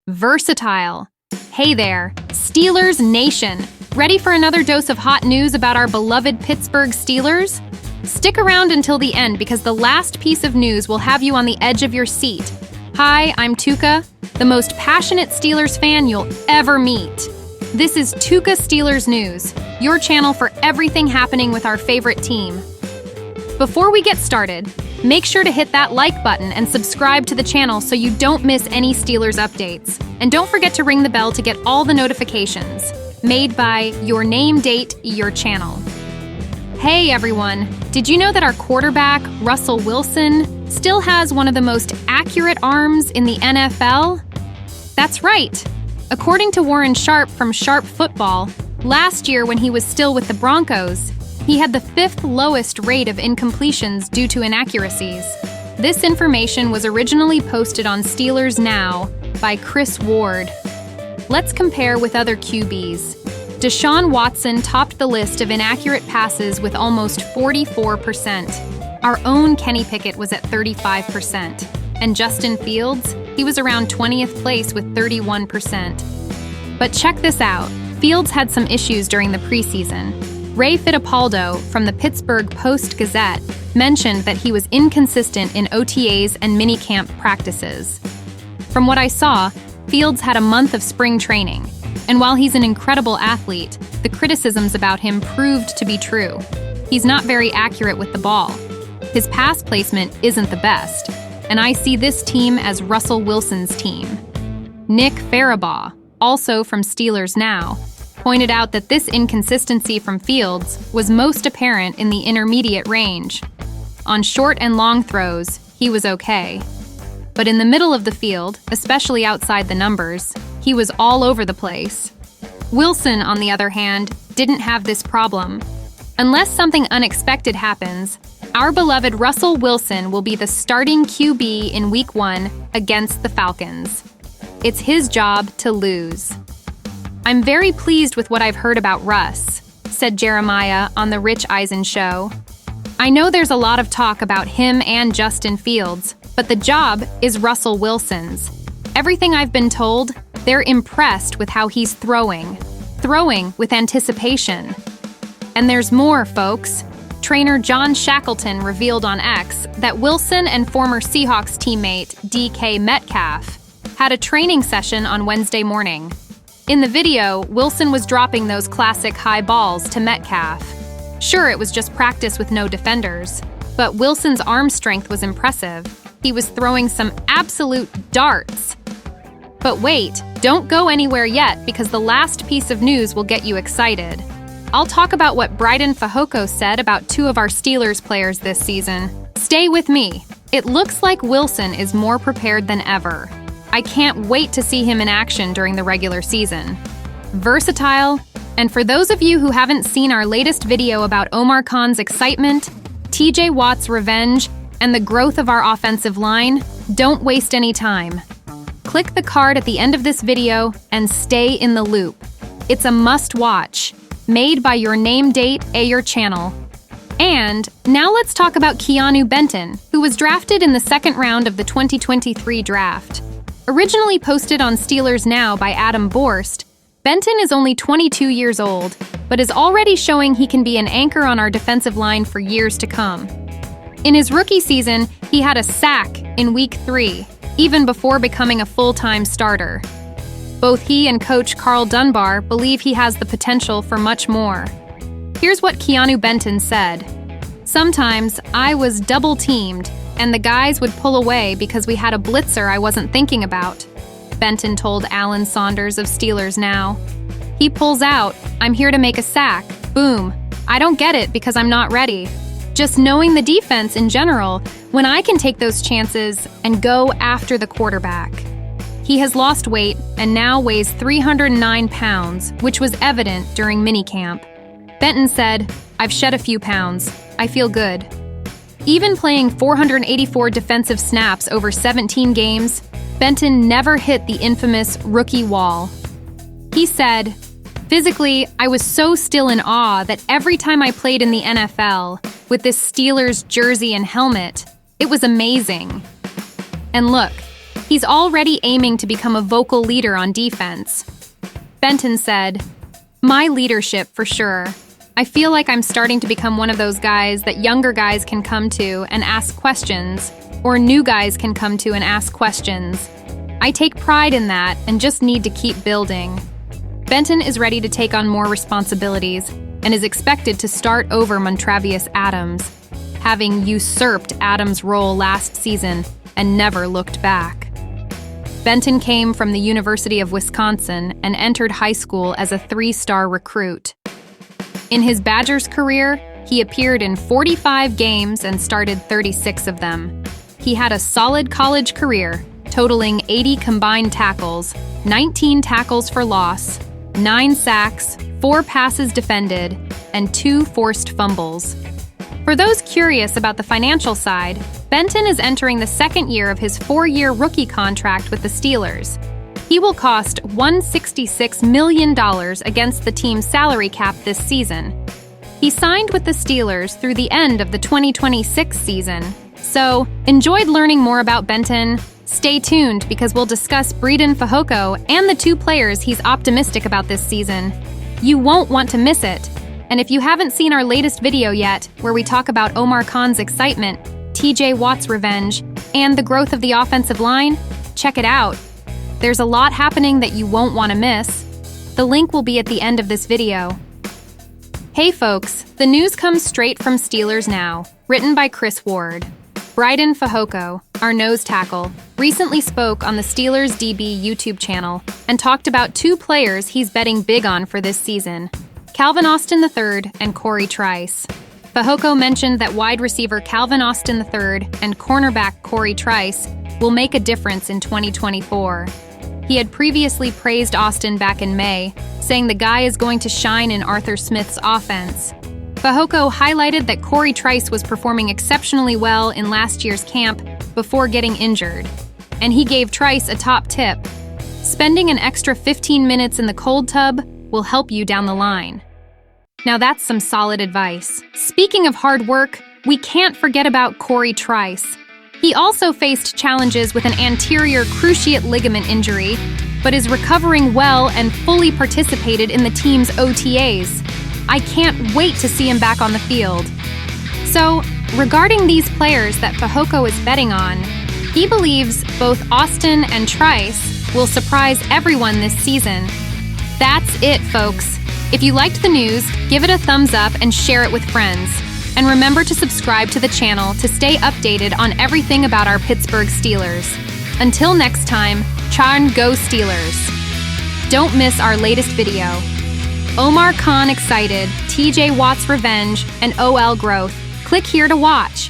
versatile. Hey there, Steelers Nation! Ready for another dose of hot news about our beloved Pittsburgh Steelers? Stick around until the end because the last piece of news will have you on the edge of your seat. Hi, I'm Tuka, the most passionate Steelers fan you'll ever meet. This is Tuka Steelers News, your channel for everything happening with our favorite team. Before we get started, make sure to hit that like button and subscribe to the channel so you don't miss any Steelers updates. And don't forget to ring the bell to get all the notifications. Made by Your Name Date Your Channel. Hey everyone, did you know that our quarterback, Russell Wilson, still has one of the most accurate arms in the NFL? That's right. According to Warren Sharp from Sharp Football, last year when he was still with the Broncos, he had the 5th lowest rate of incompletions due to inaccuracies. This information was originally posted on Steelers Now by Chris Ward. Let's compare with other QBs. Deshaun Watson topped the list of inaccurate passes with almost 44%. Our own Kenny Pickett was at 35%. And Justin Fields, he was around 20th place with 31%. But check this out. Fields had some issues during the preseason. Ray Fittipaldo from the Pittsburgh Post-Gazette mentioned that he was inconsistent in OTAs and minicamp practices. From what I saw, Fields had a month of spring training, and while he's an incredible athlete, the criticisms about him proved to be true. He's not very accurate with the ball. His pass placement isn't the best, and I see this team as Russell Wilson's team. Nick Farabaugh, also from Steelers Now, pointed out that this inconsistency from Fields was most apparent in the intermediate range. On short and long throws, he was okay. But in the middle of the field, especially outside the numbers, he was all over the place. Wilson, on the other hand, didn't have this problem. Unless something unexpected happens, our beloved Russell Wilson will be the starting QB in Week 1 against the Falcons. It's his job to lose. I'm very pleased with what I've heard about Russ, said Jeremiah on The Rich Eisen Show. I know there's a lot of talk about him and Justin Fields, but the job is Russell Wilson's. Everything I've been told, they're impressed with how he's throwing with anticipation. And there's more, folks. Trainer John Shackleton revealed on X that Wilson and former Seahawks teammate DK Metcalf had a training session on Wednesday morning. In the video, Wilson was dropping those classic high balls to Metcalf. Sure, it was just practice with no defenders, but Wilson's arm strength was impressive. He was throwing some absolute darts. But wait, don't go anywhere yet because the last piece of news will get you excited. I'll talk about what Breiden Fehoko said about 2 of our Steelers players this season. Stay with me. It looks like Wilson is more prepared than ever. I can't wait to see him in action during the regular season. Versatile, and for those of you who haven't seen our latest video about Omar Khan's excitement, TJ Watt's revenge, and the growth of our offensive line, don't waste any time. Click the card at the end of this video and stay in the loop. It's a must-watch, made by Your Name Date Your Channel. And now let's talk about Keanu Benton, who was drafted in the 2nd round of the 2023 draft. Originally posted on Steelers Now by Adam Borst, Benton is only 22 years old, but is already showing he can be an anchor on our defensive line for years to come. In his rookie season, he had a sack in Week 3, even before becoming a full-time starter. Both he and coach Carl Dunbar believe he has the potential for much more. Here's what Keanu Benton said. "Sometimes I was double-teamed, and the guys would pull away because we had a blitzer I wasn't thinking about," Benton told Alan Saunders of Steelers Now. "He pulls out, I'm here to make a sack, boom. I don't get it because I'm not ready. Just knowing the defense in general, when I can take those chances and go after the quarterback." He has lost weight and now weighs 309 pounds, which was evident during minicamp. Benton said, "I've shed a few pounds. I feel good." Even playing 484 defensive snaps over 17 games, Benton never hit the infamous rookie wall. He said, "Physically, I was so still in awe that every time I played in the NFL, with this Steelers jersey and helmet, it was amazing." And look, He's already aiming to become a vocal leader on defense. Benton said, "My leadership, for sure. I feel like I'm starting to become one of those guys that younger guys can come to and ask questions, or new guys can come to and ask questions. I take pride in that and just need to keep building." Benton is ready to take on more responsibilities and is expected to start over Montravius Adams, having usurped Adams' role last season and never looked back. Benton came from the University of Wisconsin and entered high school as a 3-star recruit. In his Badgers career, he appeared in 45 games and started 36 of them. He had a solid college career, totaling 80 combined tackles, 19 tackles for loss, 9 sacks, 4 passes defended, and 2 forced fumbles. For those curious about the financial side, Benton is entering the second year of his 4-year rookie contract with the Steelers. He will cost $166 million against the team's salary cap this season. He signed with the Steelers through the end of the 2026 season. So, enjoyed learning more about Benton? Stay tuned because we'll discuss Breiden Fehoko and the 2 players he's optimistic about this season. You won't want to miss it. And if you haven't seen our latest video yet, where we talk about Omar Khan's excitement, TJ Watt's revenge, and the growth of the offensive line, check it out. There's a lot happening that you won't want to miss. The link will be at the end of this video. Hey folks, the news comes straight from Steelers Now, written by Chris Ward. Breiden Fehoko, our nose tackle, recently spoke on the Steelers DB YouTube channel and talked about 2 players he's betting big on for this season, Calvin Austin III and Corey Trice. Fehoko mentioned that wide receiver Calvin Austin III and cornerback Corey Trice will make a difference in 2024. He had previously praised Austin back in May, saying the guy is going to shine in Arthur Smith's offense. Fehoko highlighted that Corey Trice was performing exceptionally well in last year's camp before getting injured, and he gave Trice a top tip. Spending an extra 15 minutes in the cold tub will help you down the line. Now that's some solid advice. Speaking of hard work, we can't forget about Corey Trice. He also faced challenges with an anterior cruciate ligament injury, but is recovering well and fully participated in the team's OTAs. I can't wait to see him back on the field. So, regarding these players that Fehoko is betting on, he believes both Austin and Trice will surprise everyone this season. That's it, folks. If you liked the news, give it a thumbs up and share it with friends. And remember to subscribe to the channel to stay updated on everything about our Pittsburgh Steelers. Until next time, Charn Go Steelers! Don't miss our latest video. Omar Khan excited, TJ Watt's revenge, and OL growth. Click here to watch.